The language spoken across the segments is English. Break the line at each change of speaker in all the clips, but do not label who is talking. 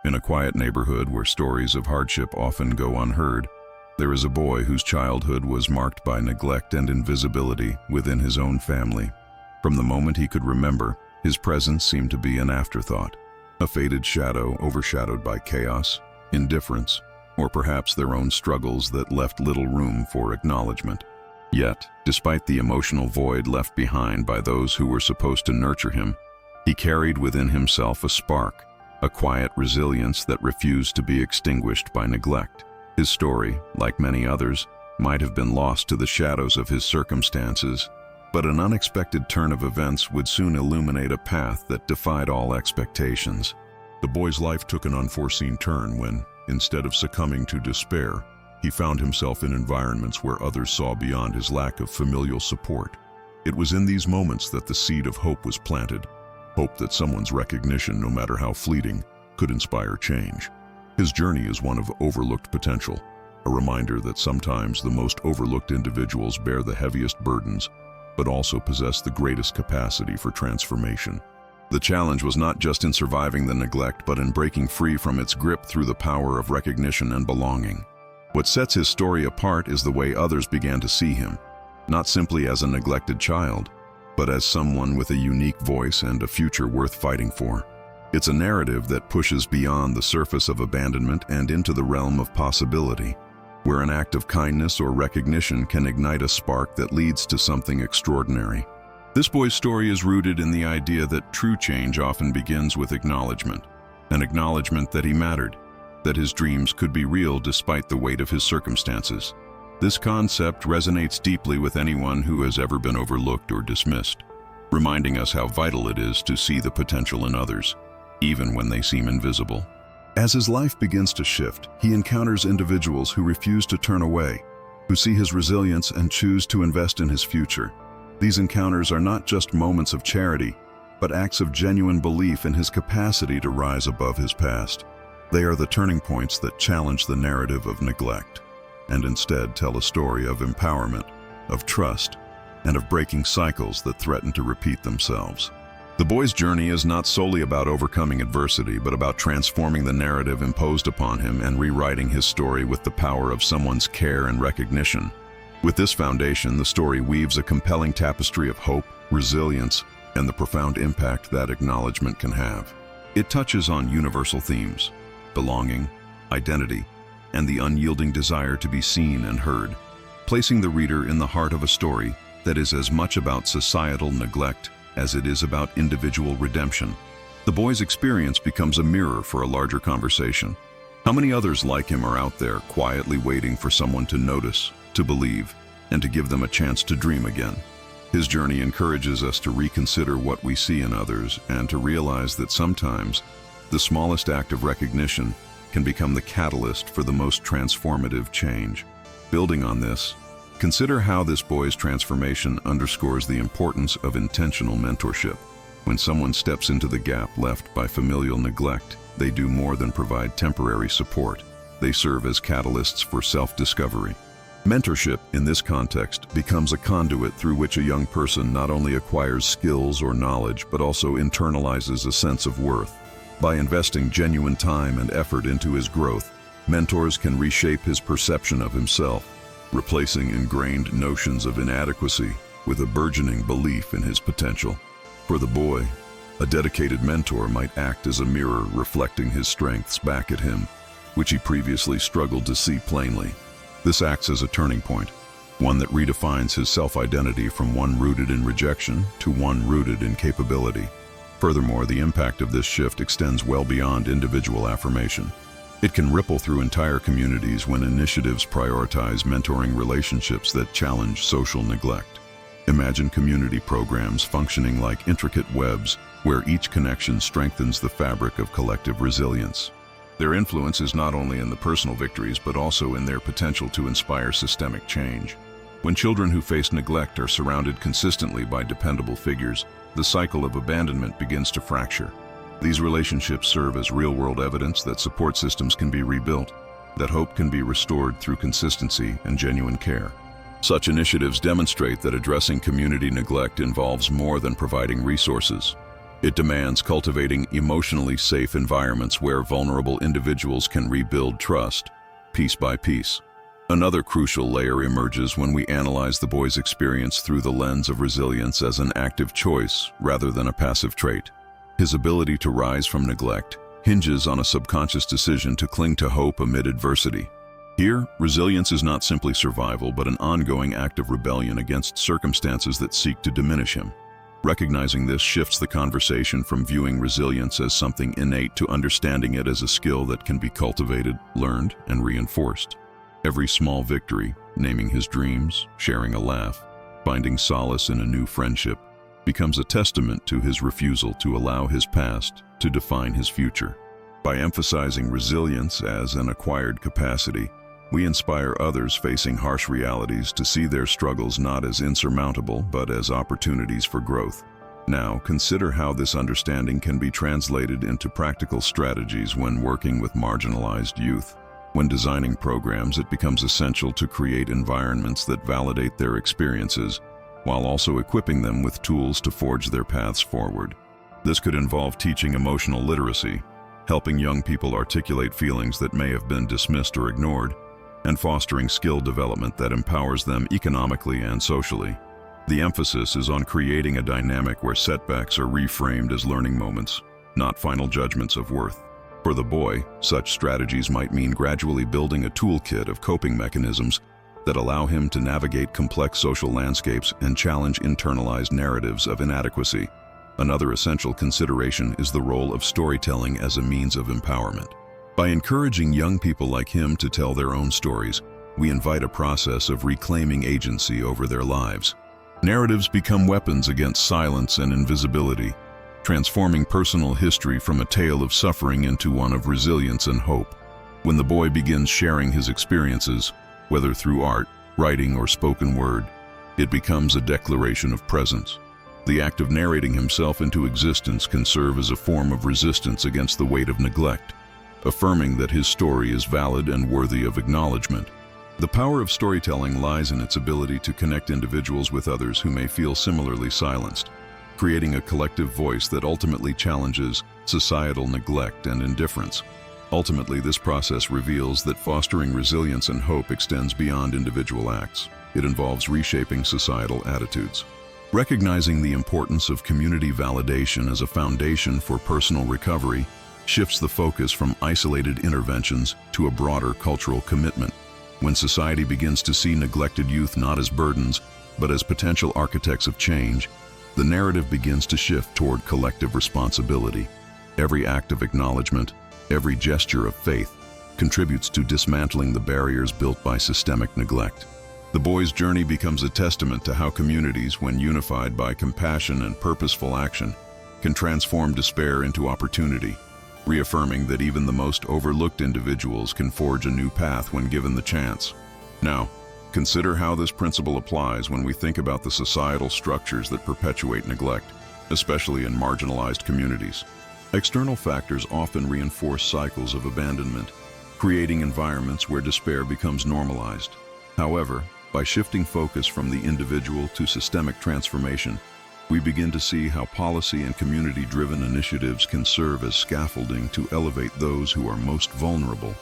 In a quiet neighborhood where stories of hardship often go unheard, there is a boy whose childhood was marked by neglect and invisibility within his own family. From the moment he could remember, his presence seemed to be an afterthought, a faded shadow overshadowed by chaos, indifference, or perhaps their own struggles that left little room for acknowledgement. Yet, despite the emotional void left behind by those who were supposed to nurture him, he carried within himself a spark, a quiet resilience that refused to be extinguished by neglect. His story, like many others, might have been lost to the shadows of his circumstances, but an unexpected turn of events would soon illuminate a path that defied all expectations. The boy's life took an unforeseen turn when, instead of succumbing to despair, he found himself in environments where others saw beyond his lack of familial support. It was in these moments that the seed of hope was planted, hope that someone's recognition, no matter how fleeting, could inspire change. His journey is one of overlooked potential, a reminder that sometimes the most overlooked individuals bear the heaviest burdens, but also possess the greatest capacity for transformation. The challenge was not just in surviving the neglect, but in breaking free from its grip through the power of recognition and belonging. What sets his story apart is the way others began to see him, not simply as a neglected child, but as someone with a unique voice and a future worth fighting for. It's a narrative that pushes beyond the surface of abandonment and into the realm of possibility, where an act of kindness or recognition can ignite a spark that leads to something extraordinary. This boy's story is rooted in the idea that true change often begins with acknowledgement, an acknowledgement that he mattered, that his dreams could be real despite the weight of his circumstances. This concept resonates deeply with anyone who has ever been overlooked or dismissed, reminding us how vital it is to see the potential in others, even when they seem invisible. As his life begins to shift, he encounters individuals who refuse to turn away, who see his resilience and choose to invest in his future. These encounters are not just moments of charity, but acts of genuine belief in his capacity to rise above his past. They are the turning points that challenge the narrative of neglect, and instead tell a story of empowerment, of trust, and of breaking cycles that threaten to repeat themselves. The boy's journey is not solely about overcoming adversity, but about transforming the narrative imposed upon him and rewriting his story with the power of someone's care and recognition. With this foundation, the story weaves a compelling tapestry of hope, resilience, and the profound impact that acknowledgement can have. It touches on universal themes: belonging, identity, and the unyielding desire to be seen and heard, placing the reader in the heart of a story that is as much about societal neglect as it is about individual redemption. The boy's experience becomes a mirror for a larger conversation. How many others like him are out there quietly waiting for someone to notice, to believe, and to give them a chance to dream again? His journey encourages us to reconsider what we see in others and to realize that sometimes the smallest act of recognition can become the catalyst for the most transformative change. Building on this, consider how this boy's transformation underscores the importance of intentional mentorship. When someone steps into the gap left by familial neglect, they do more than provide temporary support. They serve as catalysts for self-discovery. Mentorship, in this context, becomes a conduit through which a young person not only acquires skills or knowledge, but also internalizes a sense of worth. By investing genuine time and effort into his growth, mentors can reshape his perception of himself, replacing ingrained notions of inadequacy with a burgeoning belief in his potential. For the boy, a dedicated mentor might act as a mirror reflecting his strengths back at him, which he previously struggled to see plainly. This acts as a turning point, one that redefines his self-identity from one rooted in rejection to one rooted in capability. Furthermore, the impact of this shift extends well beyond individual affirmation. It can ripple through entire communities when initiatives prioritize mentoring relationships that challenge social neglect. Imagine community programs functioning like intricate webs where each connection strengthens the fabric of collective resilience. Their influence is not only in the personal victories, but also in their potential to inspire systemic change. When children who face neglect are surrounded consistently by dependable figures, the cycle of abandonment begins to fracture. These relationships serve as real-world evidence that support systems can be rebuilt, that hope can be restored through consistency and genuine care. Such initiatives demonstrate that addressing community neglect involves more than providing resources. It demands cultivating emotionally safe environments where vulnerable individuals can rebuild trust, piece by piece. Another crucial layer emerges when we analyze the boy's experience through the lens of resilience as an active choice rather than a passive trait. His ability to rise from neglect hinges on a subconscious decision to cling to hope amid adversity. Here, resilience is not simply survival, but an ongoing act of rebellion against circumstances that seek to diminish him. Recognizing this shifts the conversation from viewing resilience as something innate to understanding it as a skill that can be cultivated, learned, and reinforced. Every small victory, naming his dreams, sharing a laugh, finding solace in a new friendship, becomes a testament to his refusal to allow his past to define his future. By emphasizing resilience as an acquired capacity, we inspire others facing harsh realities to see their struggles not as insurmountable, but as opportunities for growth. Now, consider how this understanding can be translated into practical strategies when working with marginalized youth. When designing programs, it becomes essential to create environments that validate their experiences, while also equipping them with tools to forge their paths forward. This could involve teaching emotional literacy, helping young people articulate feelings that may have been dismissed or ignored, and fostering skill development that empowers them economically and socially. The emphasis is on creating a dynamic where setbacks are reframed as learning moments, not final judgments of worth. For the boy, such strategies might mean gradually building a toolkit of coping mechanisms that allow him to navigate complex social landscapes and challenge internalized narratives of inadequacy. Another essential consideration is the role of storytelling as a means of empowerment. By encouraging young people like him to tell their own stories, we invite a process of reclaiming agency over their lives. Narratives become weapons against silence and invisibility, transforming personal history from a tale of suffering into one of resilience and hope. When the boy begins sharing his experiences, whether through art, writing, or spoken word, it becomes a declaration of presence. The act of narrating himself into existence can serve as a form of resistance against the weight of neglect, affirming that his story is valid and worthy of acknowledgement. The power of storytelling lies in its ability to connect individuals with others who may feel similarly silenced, creating a collective voice that ultimately challenges societal neglect and indifference. Ultimately, this process reveals that fostering resilience and hope extends beyond individual acts. It involves reshaping societal attitudes. Recognizing the importance of community validation as a foundation for personal recovery shifts the focus from isolated interventions to a broader cultural commitment. When society begins to see neglected youth not as burdens, but as potential architects of change, the narrative begins to shift toward collective responsibility. Every act of acknowledgement, every gesture of faith, contributes to dismantling the barriers built by systemic neglect. The boy's journey becomes a testament to how communities, when unified by compassion and purposeful action, can transform despair into opportunity, reaffirming that even the most overlooked individuals can forge a new path when given the chance. Now, consider how this principle applies when we think about the societal structures that perpetuate neglect, especially in marginalized communities. External factors often reinforce cycles of abandonment, creating environments where despair becomes normalized. However, by shifting focus from the individual to systemic transformation, we begin to see how policy and community-driven initiatives can serve as scaffolding to elevate those who are most vulnerable.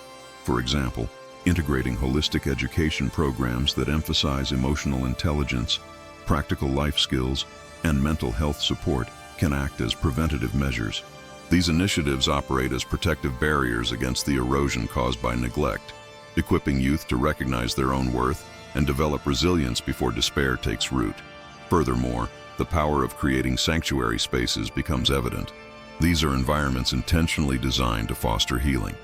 For example, integrating holistic education programs that emphasize emotional intelligence, practical life skills, and mental health support can act as preventative measures. These initiatives operate as protective barriers against the erosion caused by neglect, equipping youth to recognize their own worth and develop resilience before despair takes root. Furthermore, the power of creating sanctuary spaces becomes evident. These are environments intentionally designed to foster healing,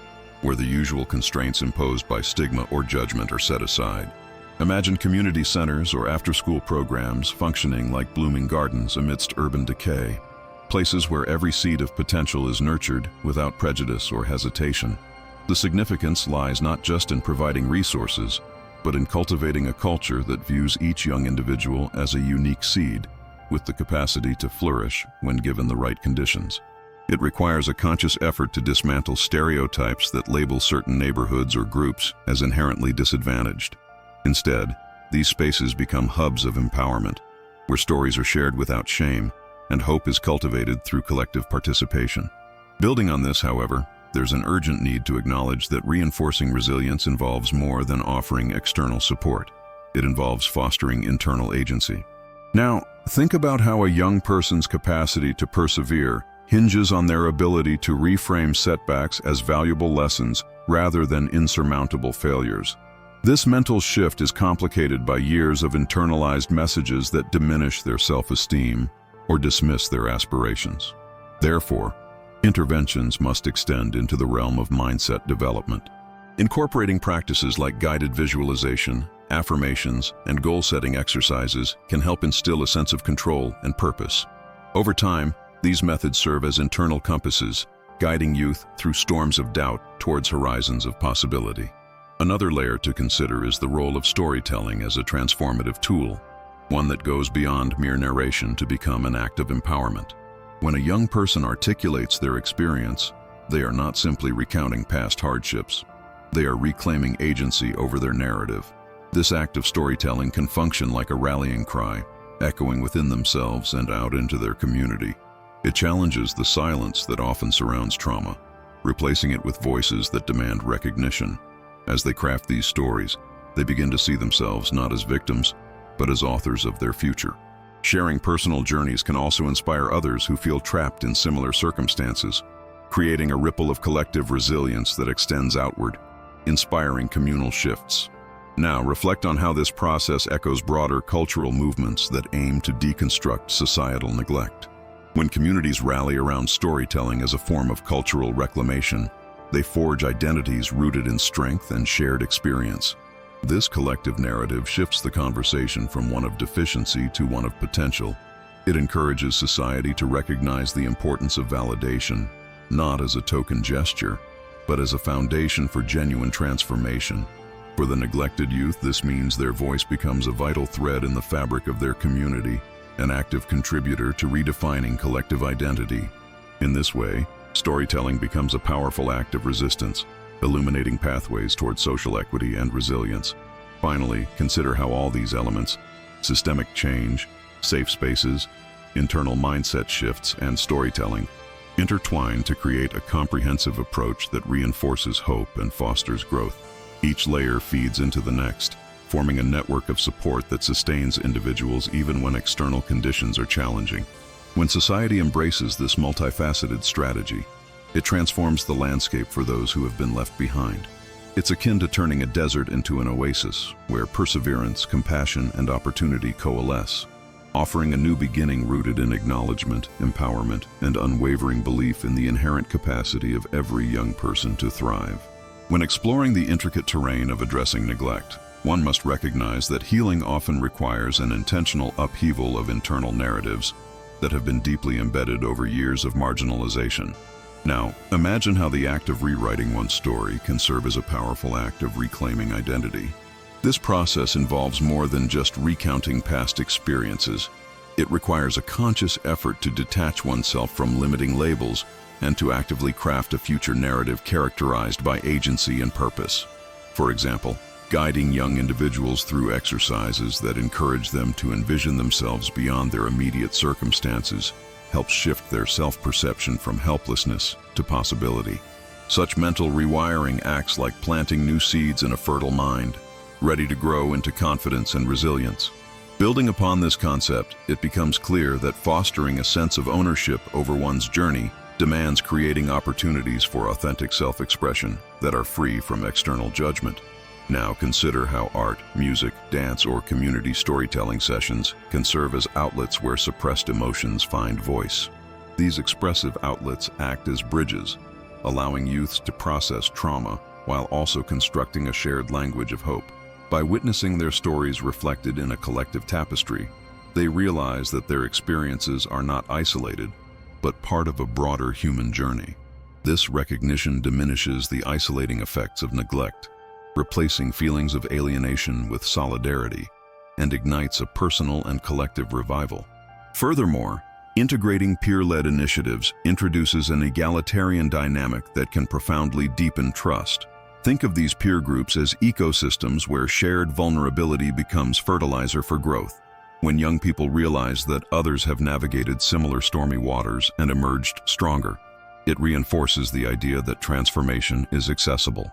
where the usual constraints imposed by stigma or judgment are set aside. Imagine community centers or after-school programs functioning like blooming gardens amidst urban decay, places where every seed of potential is nurtured without prejudice or hesitation. The significance lies not just in providing resources, but in cultivating a culture that views each young individual as a unique seed, with the capacity to flourish when given the right conditions. It requires a conscious effort to dismantle stereotypes that label certain neighborhoods or groups as inherently disadvantaged. Instead, these spaces become hubs of empowerment, where stories are shared without shame, and hope is cultivated through collective participation. Building on this, however, there's an urgent need to acknowledge that reinforcing resilience involves more than offering external support. It involves fostering internal agency. Now, think about how a young person's capacity to persevere hinges on their ability to reframe setbacks as valuable lessons rather than insurmountable failures. This mental shift is complicated by years of internalized messages that diminish their self-esteem or dismiss their aspirations. Therefore, interventions must extend into the realm of mindset development. Incorporating practices like guided visualization, affirmations, and goal-setting exercises can help instill a sense of control and purpose. Over time, these methods serve as internal compasses, guiding youth through storms of doubt towards horizons of possibility. Another layer to consider is the role of storytelling as a transformative tool, one that goes beyond mere narration to become an act of empowerment. When a young person articulates their experience, they are not simply recounting past hardships. They are reclaiming agency over their narrative. This act of storytelling can function like a rallying cry, echoing within themselves and out into their community. It challenges the silence that often surrounds trauma, replacing it with voices that demand recognition. As they craft these stories, they begin to see themselves not as victims, but as authors of their future. Sharing personal journeys can also inspire others who feel trapped in similar circumstances, creating a ripple of collective resilience that extends outward, inspiring communal shifts. Now, reflect on how this process echoes broader cultural movements that aim to deconstruct societal neglect. When communities rally around storytelling as a form of cultural reclamation, they forge identities rooted in strength and shared experience. This collective narrative shifts the conversation from one of deficiency to one of potential. It encourages society to recognize the importance of validation, not as a token gesture, but as a foundation for genuine transformation. For the neglected youth, this means their voice becomes a vital thread in the fabric of their community, an active contributor to redefining collective identity. In this way, storytelling becomes a powerful act of resistance, illuminating pathways toward social equity and resilience. Finally, consider how all these elements, systemic change, safe spaces, internal mindset shifts, and storytelling, intertwine to create a comprehensive approach that reinforces hope and fosters growth. Each layer feeds into the next, forming a network of support that sustains individuals even when external conditions are challenging. When society embraces this multifaceted strategy, it transforms the landscape for those who have been left behind. It's akin to turning a desert into an oasis, where perseverance, compassion, and opportunity coalesce, offering a new beginning rooted in acknowledgement, empowerment, and unwavering belief in the inherent capacity of every young person to thrive. When exploring the intricate terrain of addressing neglect, one must recognize that healing often requires an intentional upheaval of internal narratives that have been deeply embedded over years of marginalization. Now, imagine how the act of rewriting one's story can serve as a powerful act of reclaiming identity. This process involves more than just recounting past experiences. It requires a conscious effort to detach oneself from limiting labels and to actively craft a future narrative characterized by agency and purpose. For example, guiding young individuals through exercises that encourage them to envision themselves beyond their immediate circumstances helps shift their self-perception from helplessness to possibility. Such mental rewiring acts like planting new seeds in a fertile mind, ready to grow into confidence and resilience. Building upon this concept, it becomes clear that fostering a sense of ownership over one's journey demands creating opportunities for authentic self-expression that are free from external judgment. Now consider how art, music, dance, or community storytelling sessions can serve as outlets where suppressed emotions find voice. These expressive outlets act as bridges, allowing youths to process trauma while also constructing a shared language of hope. By witnessing their stories reflected in a collective tapestry, they realize that their experiences are not isolated, but part of a broader human journey. This recognition diminishes the isolating effects of neglect, replacing feelings of alienation with solidarity, and ignites a personal and collective revival. Furthermore, integrating peer-led initiatives introduces an egalitarian dynamic that can profoundly deepen trust. Think of these peer groups as ecosystems where shared vulnerability becomes fertilizer for growth. When young people realize that others have navigated similar stormy waters and emerged stronger, it reinforces the idea that transformation is accessible.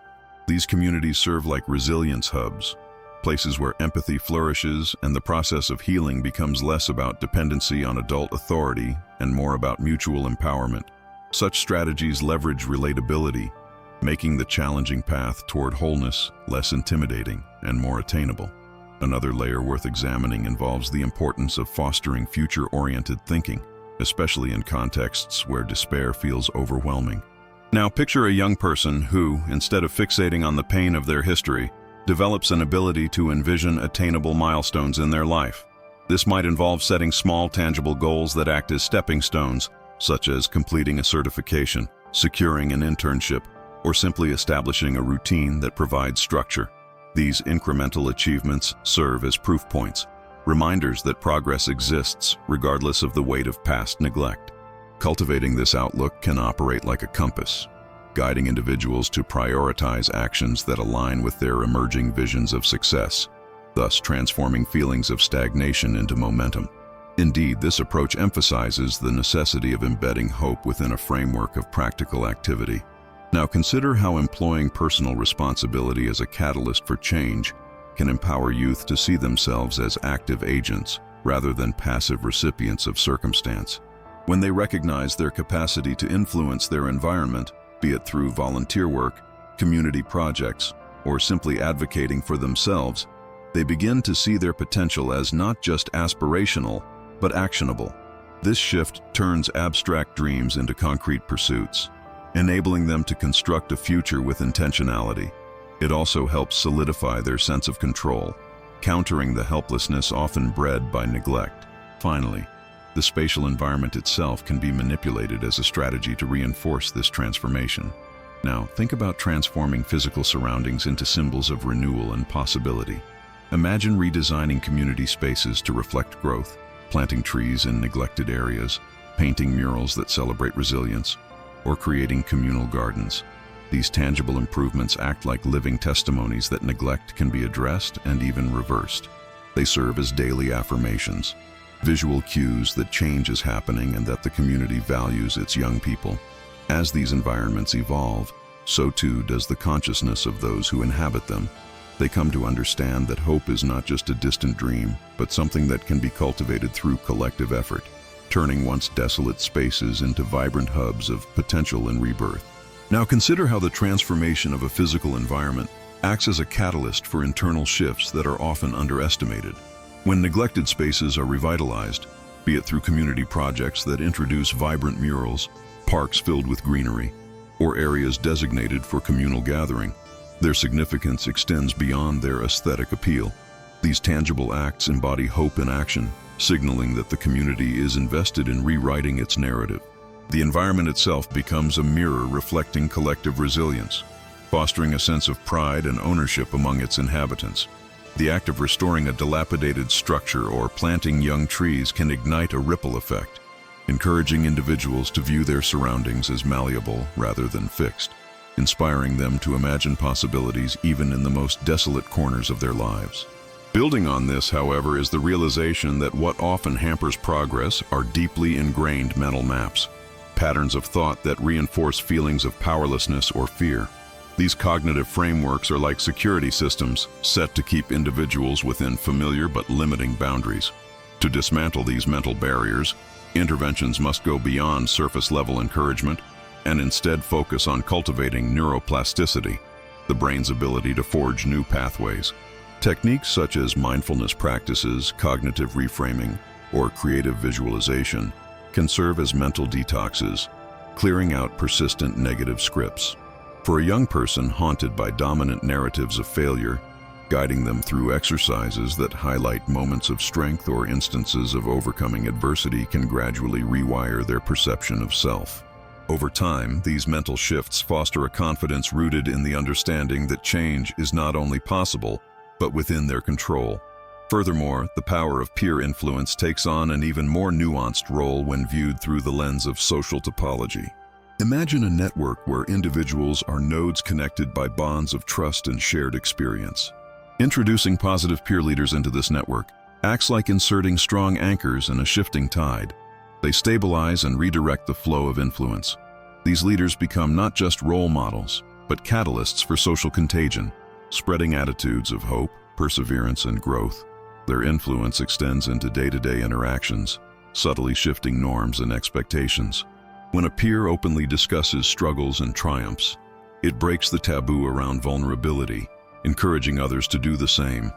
These communities serve like resilience hubs, places where empathy flourishes and the process of healing becomes less about dependency on adult authority and more about mutual empowerment. Such strategies leverage relatability, making the challenging path toward wholeness less intimidating and more attainable. Another layer worth examining involves the importance of fostering future-oriented thinking, especially in contexts where despair feels overwhelming. Now, picture a young person who, instead of fixating on the pain of their history, develops an ability to envision attainable milestones in their life. This might involve setting small, tangible goals that act as stepping stones, such as completing a certification, securing an internship, or simply establishing a routine that provides structure. These incremental achievements serve as proof points, reminders that progress exists regardless of the weight of past neglect. Cultivating this outlook can operate like a compass, guiding individuals to prioritize actions that align with their emerging visions of success, thus transforming feelings of stagnation into momentum. Indeed, this approach emphasizes the necessity of embedding hope within a framework of practical activity. Now, consider how employing personal responsibility as a catalyst for change can empower youth to see themselves as active agents rather than passive recipients of circumstance. When they recognize their capacity to influence their environment, be it through volunteer work, community projects, or simply advocating for themselves, they begin to see their potential as not just aspirational, but actionable. This shift turns abstract dreams into concrete pursuits, enabling them to construct a future with intentionality. It also helps solidify their sense of control, countering the helplessness often bred by neglect. Finally, the spatial environment itself can be manipulated as a strategy to reinforce this transformation. Now, think about transforming physical surroundings into symbols of renewal and possibility. Imagine redesigning community spaces to reflect growth, planting trees in neglected areas, painting murals that celebrate resilience, or creating communal gardens. These tangible improvements act like living testimonies that neglect can be addressed and even reversed. They serve as daily affirmations, visual cues that change is happening and that the community values its young people. As these environments evolve, so too does the consciousness of those who inhabit them. They come to understand that hope is not just a distant dream, but something that can be cultivated through collective effort, turning once desolate spaces into vibrant hubs of potential and rebirth. Now consider how the transformation of a physical environment acts as a catalyst for internal shifts that are often underestimated. When neglected spaces are revitalized, be it through community projects that introduce vibrant murals, parks filled with greenery, or areas designated for communal gathering, their significance extends beyond their aesthetic appeal. These tangible acts embody hope in action, signaling that the community is invested in rewriting its narrative. The environment itself becomes a mirror reflecting collective resilience, fostering a sense of pride and ownership among its inhabitants. The act of restoring a dilapidated structure or planting young trees can ignite a ripple effect, encouraging individuals to view their surroundings as malleable rather than fixed, inspiring them to imagine possibilities even in the most desolate corners of their lives. Building on this, however, is the realization that what often hampers progress are deeply ingrained mental maps, patterns of thought that reinforce feelings of powerlessness or fear. These cognitive frameworks are like security systems set to keep individuals within familiar but limiting boundaries. To dismantle these mental barriers, interventions must go beyond surface-level encouragement and instead focus on cultivating neuroplasticity, the brain's ability to forge new pathways. Techniques such as mindfulness practices, cognitive reframing, or creative visualization can serve as mental detoxes, clearing out persistent negative scripts. For a young person haunted by dominant narratives of failure, guiding them through exercises that highlight moments of strength or instances of overcoming adversity can gradually rewire their perception of self. Over time, these mental shifts foster a confidence rooted in the understanding that change is not only possible, but within their control. Furthermore, the power of peer influence takes on an even more nuanced role when viewed through the lens of social topology. Imagine a network where individuals are nodes connected by bonds of trust and shared experience. Introducing positive peer leaders into this network, acts like inserting strong anchors in a shifting tide. They stabilize and redirect the flow of influence. These leaders become not just role models, but catalysts for social contagion, spreading attitudes of hope, perseverance, and growth. Their influence extends into day-to-day interactions, subtly shifting norms and expectations. When a peer openly discusses struggles and triumphs, it breaks the taboo around vulnerability, encouraging others to do the same.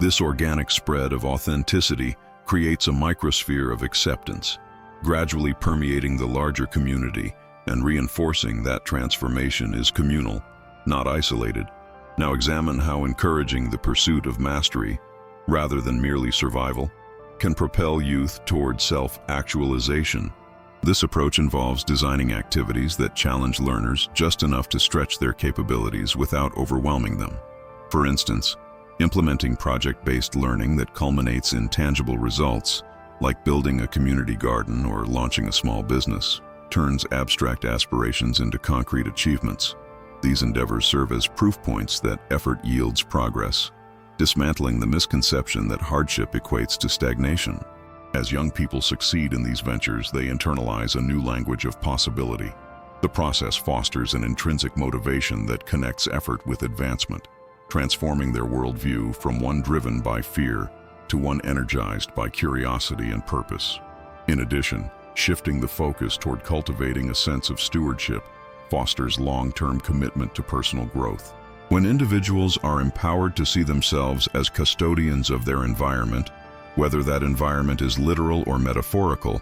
This organic spread of authenticity creates a microsphere of acceptance, gradually permeating the larger community and reinforcing that transformation is communal, not isolated. Now examine how encouraging the pursuit of mastery, rather than merely survival, can propel youth toward self-actualization. This approach involves designing activities that challenge learners just enough to stretch their capabilities without overwhelming them. For instance, implementing project-based learning that culminates in tangible results, like building a community garden or launching a small business, turns abstract aspirations into concrete achievements. These endeavors serve as proof points that effort yields progress, dismantling the misconception that hardship equates to stagnation. As young people succeed in these ventures, they internalize a new language of possibility. The process fosters an intrinsic motivation that connects effort with advancement, transforming their worldview from one driven by fear to one energized by curiosity and purpose. In addition, shifting the focus toward cultivating a sense of stewardship fosters long-term commitment to personal growth. When individuals are empowered to see themselves as custodians of their environment, whether that environment is literal or metaphorical,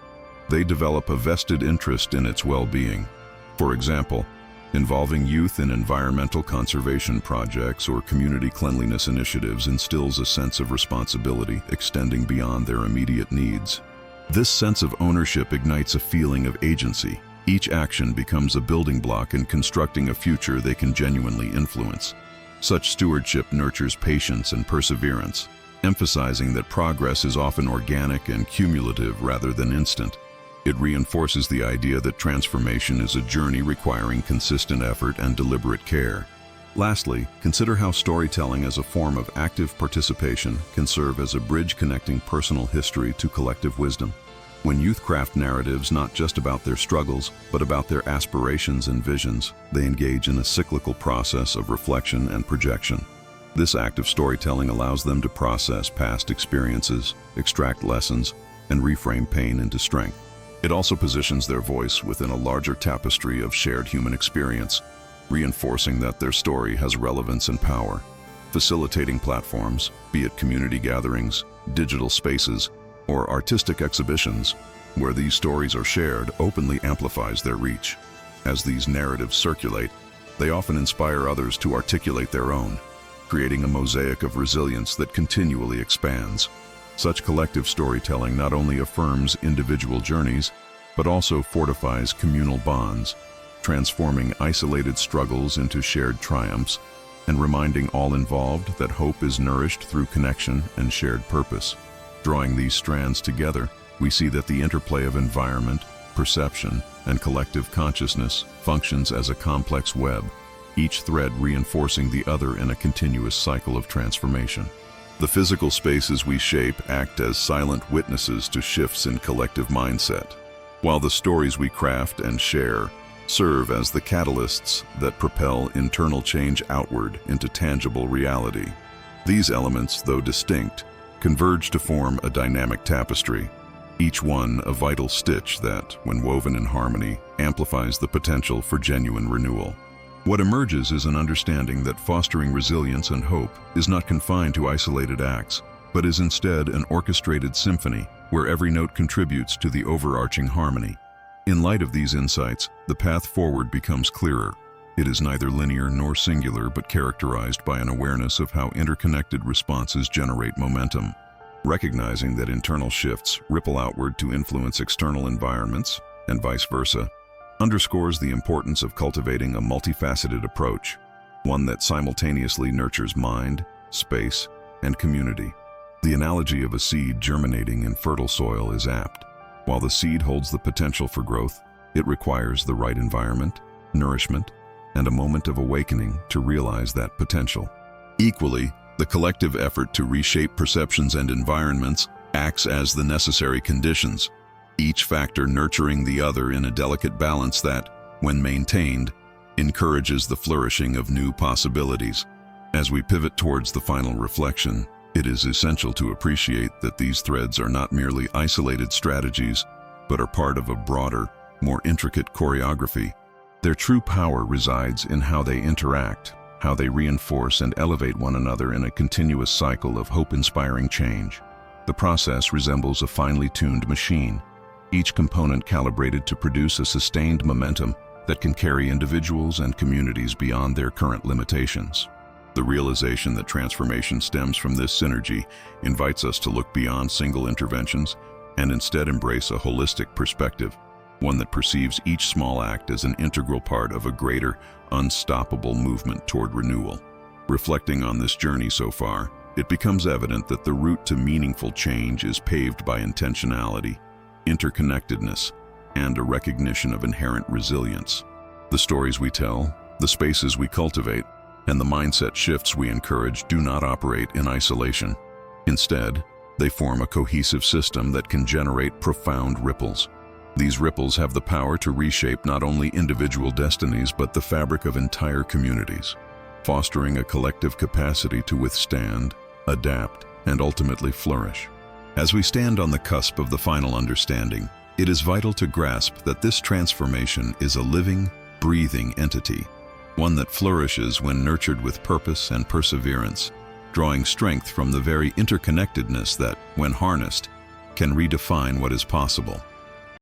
they develop a vested interest in its well-being. For example, involving youth in environmental conservation projects or community cleanliness initiatives instills a sense of responsibility extending beyond their immediate needs. This sense of ownership ignites a feeling of agency. Each action becomes a building block in constructing a future they can genuinely influence. Such stewardship nurtures patience and perseverance, emphasizing that progress is often organic and cumulative rather than instant. It reinforces the idea that transformation is a journey requiring consistent effort and deliberate care. Lastly, consider how storytelling as a form of active participation can serve as a bridge connecting personal history to collective wisdom. When youth craft narratives not just about their struggles, but about their aspirations and visions, they engage in a cyclical process of reflection and projection. This act of storytelling allows them to process past experiences, extract lessons, and reframe pain into strength. It also positions their voice within a larger tapestry of shared human experience, reinforcing that their story has relevance and power. Facilitating platforms, be it community gatherings, digital spaces, or artistic exhibitions, where these stories are shared openly amplifies their reach. As these narratives circulate, they often inspire others to articulate their own, creating a mosaic of resilience that continually expands. Such collective storytelling not only affirms individual journeys, but also fortifies communal bonds, transforming isolated struggles into shared triumphs, and reminding all involved that hope is nourished through connection and shared purpose. Drawing these strands together, we see that the interplay of environment, perception, and collective consciousness functions as a complex web, each thread reinforcing the other in a continuous cycle of transformation. The physical spaces we shape act as silent witnesses to shifts in collective mindset, while the stories we craft and share serve as the catalysts that propel internal change outward into tangible reality. These elements, though distinct, converge to form a dynamic tapestry, each one a vital stitch that, when woven in harmony, amplifies the potential for genuine renewal. What emerges is an understanding that fostering resilience and hope is not confined to isolated acts, but is instead an orchestrated symphony where every note contributes to the overarching harmony. In light of these insights, the path forward becomes clearer. It is neither linear nor singular, but characterized by an awareness of how interconnected responses generate momentum. Recognizing that internal shifts ripple outward to influence external environments, and vice versa, underscores the importance of cultivating a multifaceted approach, one that simultaneously nurtures mind, space, and community. The analogy of a seed germinating in fertile soil is apt. While the seed holds the potential for growth, it requires the right environment, nourishment, and a moment of awakening to realize that potential. Equally, The collective effort to reshape perceptions and environments acts as the necessary conditions, each factor nurturing the other in a delicate balance that, when maintained, encourages the flourishing of new possibilities. As we pivot towards the final reflection, it is essential to appreciate that these threads are not merely isolated strategies, but are part of a broader, more intricate choreography. Their true power resides in how they interact, how they reinforce and elevate one another in a continuous cycle of hope-inspiring change. The process resembles a finely tuned machine, each component calibrated to produce a sustained momentum that can carry individuals and communities beyond their current limitations. The realization that transformation stems from this synergy invites us to look beyond single interventions and instead embrace a holistic perspective, one that perceives each small act as an integral part of a greater, unstoppable movement toward renewal. Reflecting on this journey so far, it becomes evident that the route to meaningful change is paved by intentionality, interconnectedness, and a recognition of inherent resilience. The stories we tell, the spaces we cultivate, and the mindset shifts we encourage do not operate in isolation. Instead, they form a cohesive system that can generate profound ripples. These ripples have the power to reshape not only individual destinies but the fabric of entire communities, fostering a collective capacity to withstand, adapt, and ultimately flourish. As we stand on the cusp of the final understanding, it is vital to grasp that this transformation is a living, breathing entity, one that flourishes when nurtured with purpose and perseverance, drawing strength from the very interconnectedness that, when harnessed, can redefine what is possible.